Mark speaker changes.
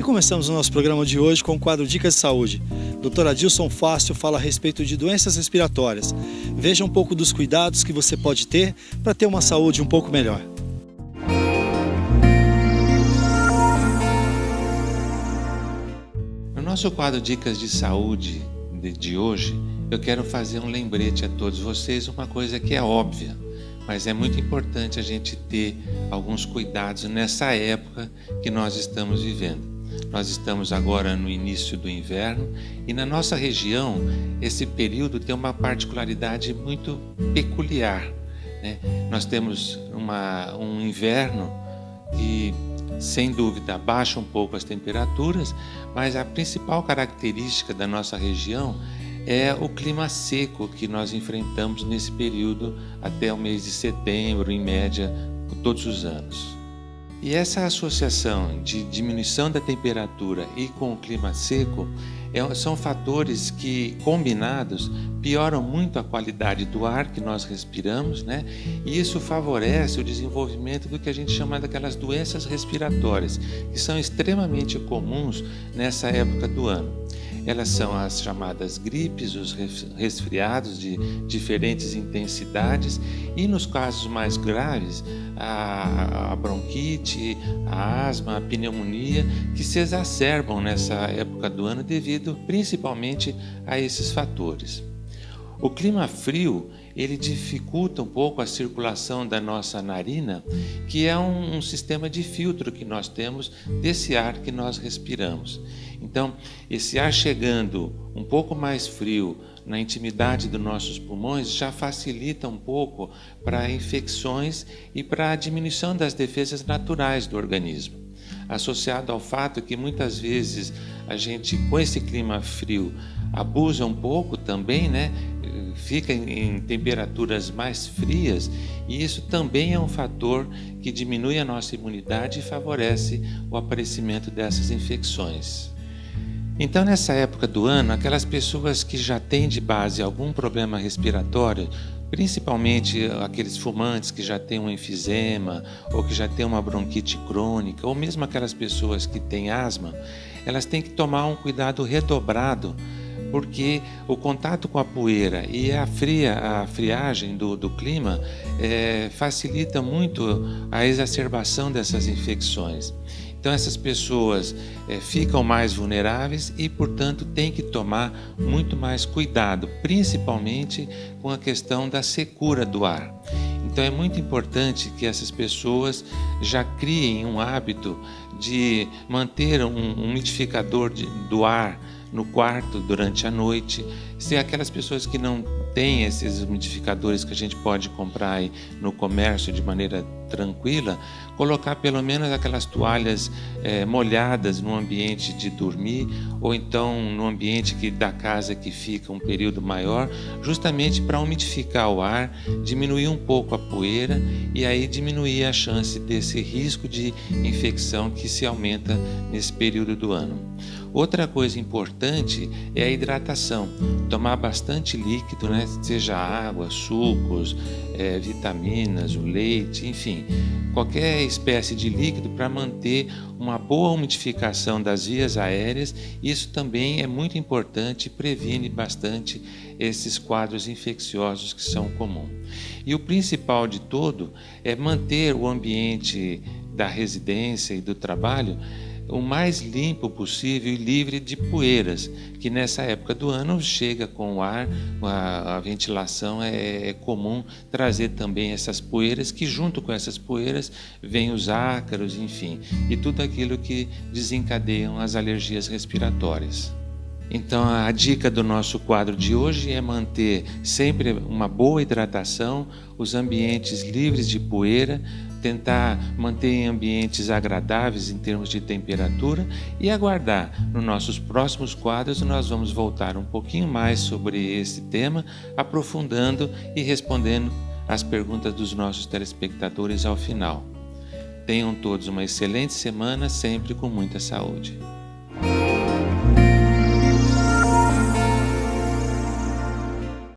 Speaker 1: E começamos o nosso programa de hoje com o quadro Dicas de Saúde. Dr. Adilson Fácil fala a respeito de doenças respiratórias. Veja um pouco dos cuidados que você pode ter para ter uma saúde um pouco melhor.
Speaker 2: No nosso quadro Dicas de Saúde de hoje, eu quero fazer um lembrete a todos vocês, uma coisa que é óbvia, mas é muito importante a gente ter alguns cuidados nessa época que nós estamos vivendo. Nós estamos agora no início do inverno e na nossa região esse período tem uma particularidade muito peculiar, né? Nós temos um inverno que, sem dúvida, abaixa um pouco as temperaturas, mas a principal característica da nossa região é o clima seco que nós enfrentamos nesse período até o mês de setembro, em média, todos os anos. E essa associação de diminuição da temperatura e com o clima seco são fatores que, combinados, pioram muito a qualidade do ar que nós respiramos, né? E isso favorece o desenvolvimento do que a gente chama daquelas doenças respiratórias, que são extremamente comuns nessa época do ano. Elas são as chamadas gripes, os resfriados de diferentes intensidades e, nos casos mais graves, a bronquite, a asma, a pneumonia, que se exacerbam nessa época do ano devido principalmente a esses fatores. O clima frio, ele dificulta um pouco a circulação da nossa narina, que é um sistema de filtro que nós temos desse ar que nós respiramos. Então, esse ar chegando um pouco mais frio na intimidade dos nossos pulmões já facilita um pouco para infecções e para a diminuição das defesas naturais do organismo. Associado ao fato que muitas vezes a gente, com esse clima frio, abusa um pouco também, né? Fica em temperaturas mais frias, e isso também é um fator que diminui a nossa imunidade e favorece o aparecimento dessas infecções. Então, nessa época do ano, aquelas pessoas que já têm de base algum problema respiratório, principalmente aqueles fumantes que já têm um enfisema ou que já têm uma bronquite crônica, ou mesmo aquelas pessoas que têm asma, elas têm que tomar um cuidado redobrado, porque o contato com a poeira e a friagem do clima facilita muito a exacerbação dessas infecções. Então essas pessoas ficam mais vulneráveis e, portanto, têm que tomar muito mais cuidado, principalmente com a questão da secura do ar. Então é muito importante que essas pessoas já criem um hábito de manter um umidificador do ar no quarto durante a noite. Se aquelas pessoas que não têm esses umidificadores que a gente pode comprar aí no comércio de maneira tranquila, colocar pelo menos aquelas toalhas molhadas no ambiente de dormir, ou então no ambiente da casa que fica um período maior, justamente para umidificar o ar, diminuir um pouco a poeira e aí diminuir a chance desse risco de infecção que se aumenta nesse período do ano. Outra coisa importante é a hidratação. Tomar bastante líquido, né? Seja água, sucos, vitaminas, o leite, enfim, qualquer espécie de líquido para manter uma boa umidificação das vias aéreas. Isso também é muito importante e previne bastante esses quadros infecciosos que são comuns. E o principal de tudo é manter o ambiente da residência e do trabalho o mais limpo possível e livre de poeiras, que nessa época do ano chega com o ar, a ventilação é comum trazer também essas poeiras, que junto com essas poeiras vem os ácaros, enfim, e tudo aquilo que desencadeiam as alergias respiratórias. Então a dica do nosso quadro de hoje é manter sempre uma boa hidratação, os ambientes livres de poeira, tentar manter em ambientes agradáveis em termos de temperatura e aguardar. Nos nossos próximos quadros nós vamos voltar um pouquinho mais sobre esse tema, aprofundando e respondendo as perguntas dos nossos telespectadores ao final. Tenham todos uma excelente semana, sempre com muita saúde.